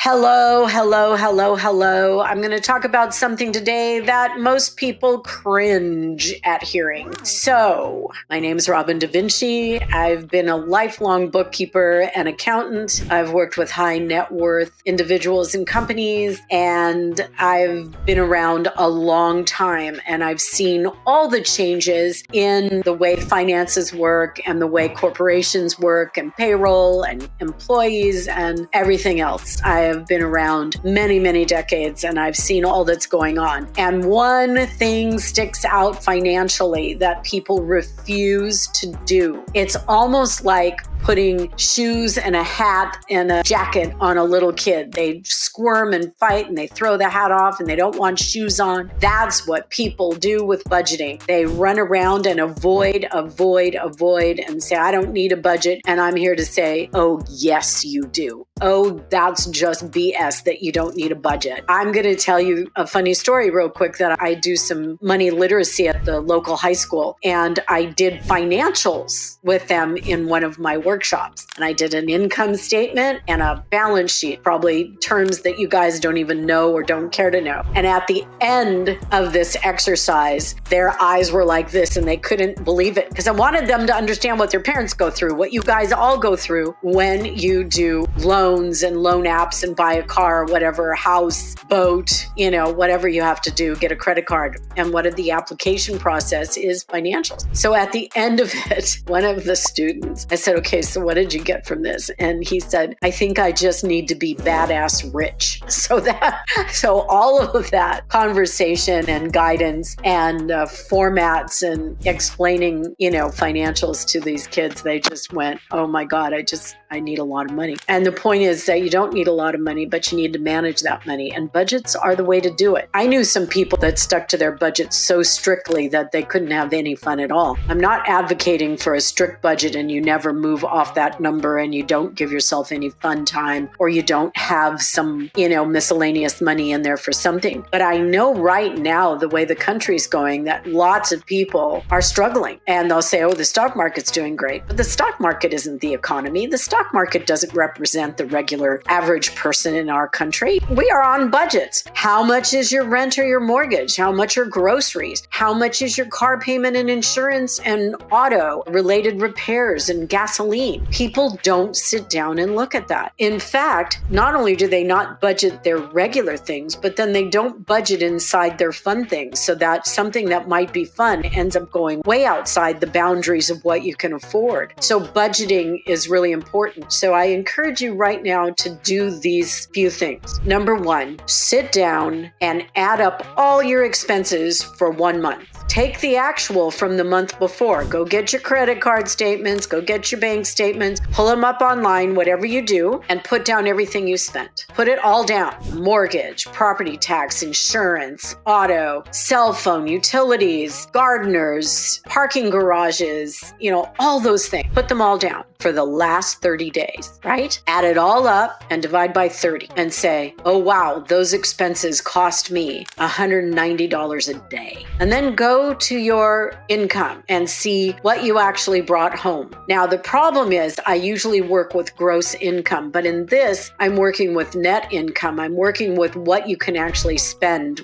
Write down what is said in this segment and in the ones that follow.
Hello, hello, hello, hello. I'm going to talk about something today that most people cringe at hearing. So, my name is Robin Da Vinci. I've been a lifelong bookkeeper and accountant. I've worked with high net worth individuals and companies, and I've been around a long time, and I've seen all the changes in the way finances work and the way corporations work and payroll and employees and everything else. I have been around many, many decades, and I've seen all that's going on. And one thing sticks out financially that people refuse to do. It's almost like putting shoes and a hat and a jacket on a little kid. They squirm and fight and they throw the hat off and they don't want shoes on. That's what people do with budgeting. They run around and avoid and say, I don't need a budget. And I'm here to say, oh, yes, you do. Oh, that's just BS that you don't need a budget. I'm going to tell you a funny story real quick that I do some money literacy at the local high school, and I did financials with them in one of my workshops. And I did an income statement and a balance sheet, probably terms that you guys don't even know or don't care to know. And at the end of this exercise, their eyes were like this and they couldn't believe it, because I wanted them to understand what their parents go through, what you guys all go through when you do loans and loan apps and buy a car, whatever, house, boat, whatever you have to do, get a credit card. And what the application process is financials. So at the end of it, one of the students, I said, okay, so what did you get from this? And he said, I think I just need to be badass rich. So all of that conversation and guidance and formats and explaining, financials to these kids, they just went, oh my God, I need a lot of money. And the point is that you don't need a lot of money, but you need to manage that money. And budgets are the way to do it. I knew some people that stuck to their budgets so strictly that they couldn't have any fun at all. I'm not advocating for a strict budget and you never move off that number and you don't give yourself any fun time, or you don't have some, miscellaneous money in there for something. But I know right now, the way the country's going, that lots of people are struggling, and they'll say, oh, the stock market's doing great. But the stock market isn't the economy. The stock market doesn't represent the regular average person in our country. We are on budgets. How much is your rent or your mortgage? How much are groceries? How much is your car payment and insurance and auto related repairs and gasoline? People don't sit down and look at that. In fact, not only do they not budget their regular things, but then they don't budget inside their fun things, so that something that might be fun ends up going way outside the boundaries of what you can afford. So budgeting is really important. So I encourage you right now to do these few things. Number one, sit down and add up all your expenses for 1 month. Take the actual from the month before. Go get your credit card statements, go get your bank statements, pull them up online, whatever you do, and put down everything you spent. Put it all down. Mortgage, property tax, insurance, auto, cell phone, utilities, gardeners, parking garages, all those things. Put them all down for the last 30 days, right? Add it all up and divide by 30 and say, oh wow, those expenses cost me $190 a day. And then go to your income and see what you actually brought home. Now, the problem is I usually work with gross income, but in this, I'm working with net income. I'm working with what you can actually spend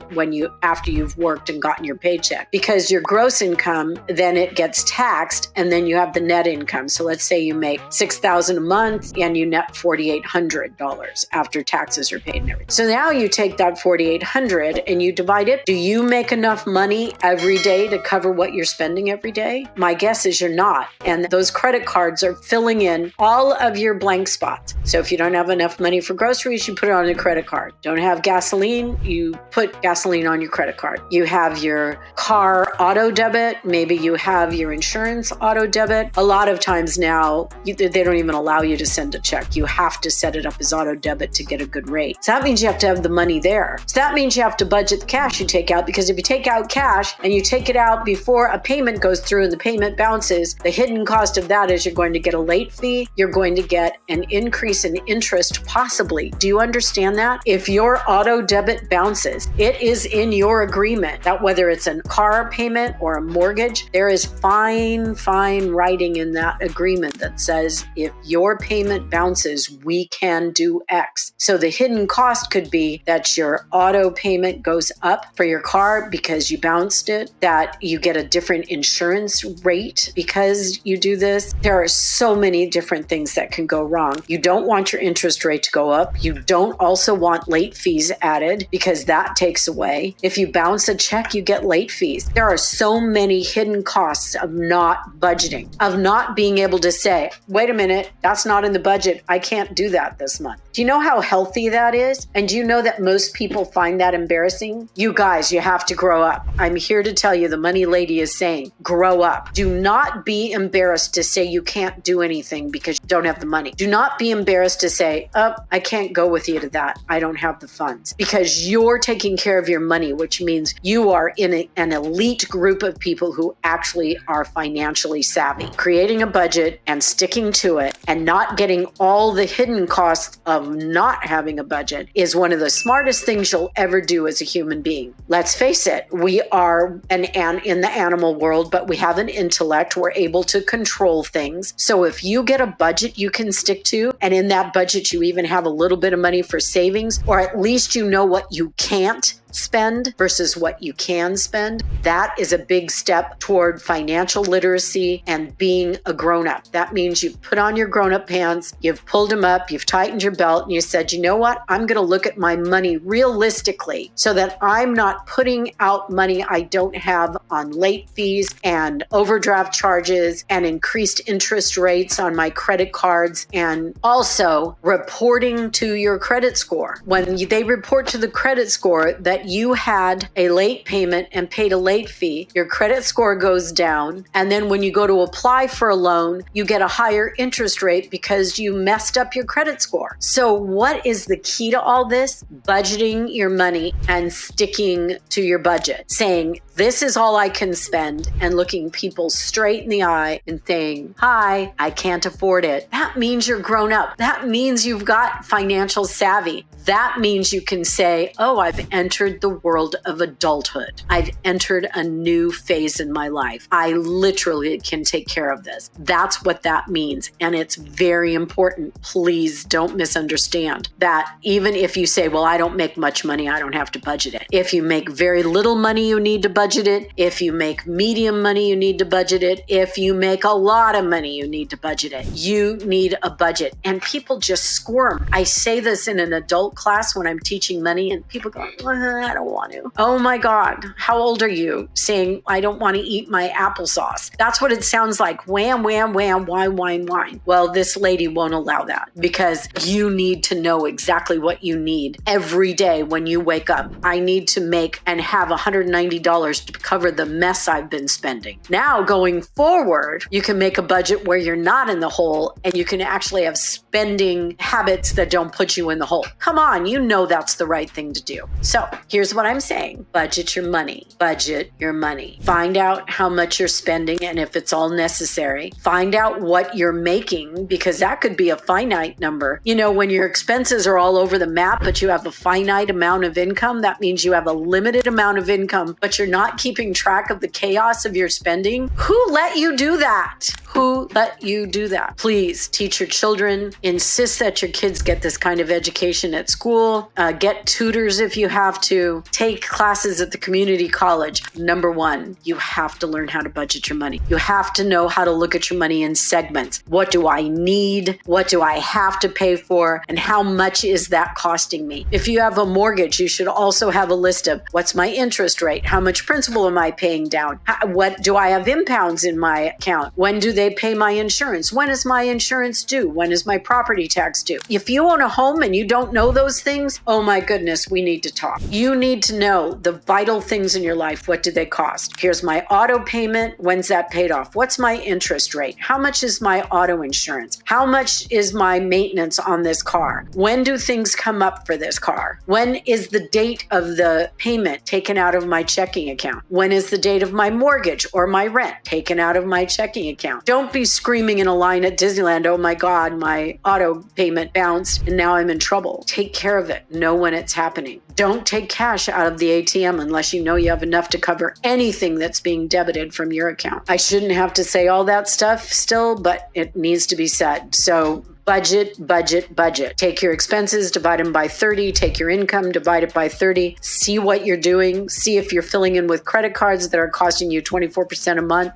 after you've worked and gotten your paycheck, because your gross income, then it gets taxed, and then you have the net income. So let's say you make $6,000 a month and you net $4,800 after taxes are paid and everything. So now you take that $4,800 and you divide it. Do you make enough money every day to cover what you're spending every day? My guess is you're not. And those credit cards are filling in all of your blank spots. So if you don't have enough money for groceries, you put it on a credit card. Don't have gasoline, you put gasoline on your credit card. You have your car auto debit, maybe you have your insurance auto debit. A lot of times now, they don't even allow you to send a check. You have to set it up as auto debit to get a good rate. So that means you have to have the money there. So that means you have to budget the cash you take out, because if you take out cash and you take it out before a payment goes through and the payment bounces, the hidden cost of that is you're going to get a late fee. You're going to get an increase in interest, possibly. Do you understand that? If your auto debit bounces, it is in your agreement that whether it's a car payment or a mortgage, there is fine writing in that agreement that says if your your payment bounces, we can do X. So the hidden cost could be that your auto payment goes up for your car because you bounced it, that you get a different insurance rate because you do this. There are so many different things that can go wrong. You don't want your interest rate to go up. You don't also want late fees added because that takes away. If you bounce a check, you get late fees. There are so many hidden costs of not budgeting, of not being able to say, wait a minute, that's not in the budget. I can't do that this month. Do you know how healthy that is? And do you know that most people find that embarrassing? You guys, you have to grow up. I'm here to tell you, the money lady is saying, grow up. Do not be embarrassed to say you can't do anything because you don't have the money. Do not be embarrassed to say, oh, I can't go with you to that. I don't have the funds. Because you're taking care of your money, which means you are in an elite group of people who actually are financially savvy. Creating a budget and sticking to it and not getting all the hidden costs of not having a budget is one of the smartest things you'll ever do as a human being. Let's face it, we are in the animal world, but we have an intellect. We're able to control things. So if you get a budget you can stick to, and in that budget you even have a little bit of money for savings, or at least you know what you can't spend versus what you can spend, that is a big step toward financial literacy and being a grown-up. That means you've put on your grown-up pants, you've pulled them up, you've tightened your belt, and you said, you know what? I'm going to look at my money realistically so that I'm not putting out money I don't have on late fees and overdraft charges and increased interest rates on my credit cards, and also reporting to your credit score. When they report to the credit score that you had a late payment and paid a late fee, your credit score goes down. And then when you go to apply for a loan, you get a higher interest rate because you messed up your credit score. So what is the key to all this? Budgeting your money and sticking to your budget. Saying, this is all I can spend, and looking people straight in the eye and saying, hi, I can't afford it. That means you're grown up. That means you've got financial savvy. That means you can say, oh, I've entered the world of adulthood. I've entered a new phase in my life. I literally can take care of this. That's what that means. And it's very important. Please don't misunderstand that even if you say, well, I don't make much money, I don't have to budget it. If you make very little money, you need to budget it. If you make medium money, you need to budget it. If you make a lot of money, you need to budget it. You need a budget. And people just squirm. I say this in an adult class when I'm teaching money, and people go, I don't want to. Oh my God, how old are you? Saying, I don't want to eat my applesauce. That's what it sounds like. Wham, wham, wham, wine, wine, wine. Well, this lady won't allow that because you need to know exactly what you need every day when you wake up. I need to make and have $190 to cover the mess I've been spending. Now, going forward, you can make a budget where you're not in the hole and you can actually have spending habits that don't put you in the hole. Come on, you know that's the right thing to do. So here's what I'm saying. Budget your money. Budget your money. Find out how much you're spending and if it's all necessary. Find out what you're making, because that could be a finite number. You know, when your expenses are all over the map, but you have a finite amount of income, that means you have a limited amount of income, but you're not keeping track of the chaos of your spending. Who let you do that? Who let you do that? Please teach your children. Insist that your kids get this kind of education at school. Get tutors if you have to. Take classes at the community college. Number one, you have to learn how to budget your money. You have to know how to look at your money in segments. What do I need? What do I have to pay for? And how much is that costing me? If you have a mortgage, you should also have a list of what's my interest rate? How much principal am I paying down? What do I have impounds in my account? When do they pay my insurance? When is my insurance due? When is my property tax due? If you own a home and you don't know those things, oh my goodness, we need to talk. You need to know the vital things in your life. What do they cost? Here's my auto payment. When's that paid off? What's my interest rate? How much is my auto insurance? How much is my maintenance on this car? When do things come up for this car? When is the date of the payment taken out of my checking account? When is the date of my mortgage or my rent taken out of my checking account? Don't be screaming in a line at Disneyland, oh my God, my auto payment bounced and now I'm in trouble. Take care of it. Know when it's happening. Don't take cash out of the ATM unless you know you have enough to cover anything that's being debited from your account. I shouldn't have to say all that stuff still, but it needs to be said. So Budget, budget, budget. Take your expenses, divide them by 30. Take your income, divide it by 30. See what you're doing. See if you're filling in with credit cards that are costing you 24% a month.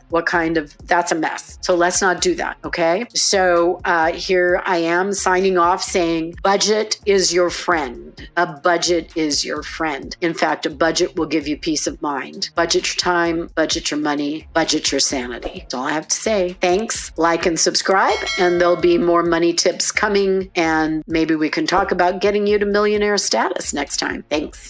That's a mess. So let's not do that, okay? So here I am signing off saying, budget is your friend. A budget is your friend. In fact, a budget will give you peace of mind. Budget your time, budget your money, budget your sanity. That's all I have to say. Thanks, like and subscribe, and there'll be more money tips coming, and maybe we can talk about getting you to millionaire status next time. Thanks.